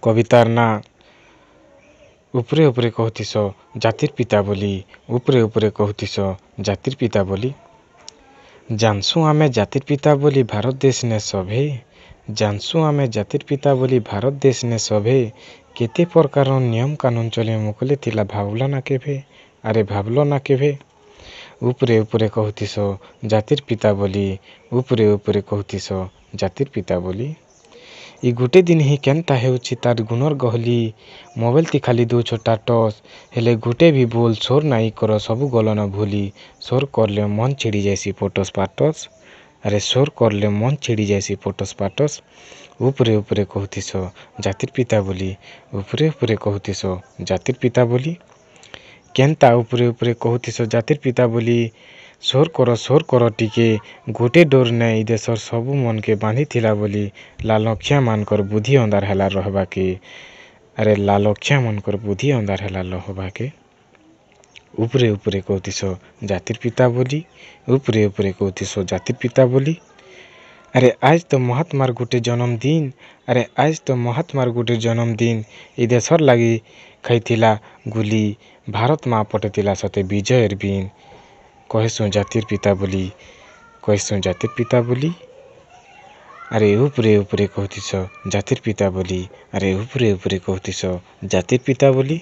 कवितार ना उपरे उपरे कहतीस जातिर पिता बोली उपरे उपरे कहतीस जातिर पिता बोली। जानसु आमे जातिर पिता बोली भारत देश ने सभे जानसु आमे जातिर पिता बोली भारत देश ने सभे केते प्रकार नियम कानून चले मुकले थिला भावला ना केभे अरे भावलो ना केभे उपरे उपरे कहतीस जातिर पिता बोली उपरे उपरे कहतीस जातिर पिता बोली। इ गोटे दिन ही केनता हेउछि तार गुणर गहली मोबाइल ती खाली दो छोटा टस हेले गोटे भी बोल सोर नाई कर सबु गलन भूली सोर करले मन छिड़ी जैसी फोटोस पाटस अरे सोर करले मन छिड़ी जैसी फोटोस पाटस उपरे उपरे कहतीस जातिर पिता बोली उपरे उपरे कहतीस जातिर पिता बोली। केनता उपरे उपरे कहतीस जातिर पिता बोली सोर कर टिके गोटे डोर ने इ देशर सबु मन के बांधी थिला बोली लालक्षिया मानकर बुद्धि अंधार हैला रहबा के अरे लालक्षिया मानकर बुद्धि अंधार हैला रहबा के उपरे उपरे कहतीस जातिर पिता बोली उपरे उपरे कहतीस जातिर पिता बोली। अरे आज तो महात्मार गोटे जन्मदिन अरे आज तो महात्मार गोटे जन्मदिन इ देशर लागी खाइथिला गुली भारत माँ पटेतिला सते विजयर बिन कहसु जातिर पिता बोली कहसु जातिर पिता बोली। अरे उपरे उपरे कहतीस जातिर पिता बोली अरे उपरे उपरे कहतीस जातिर पिता बोली।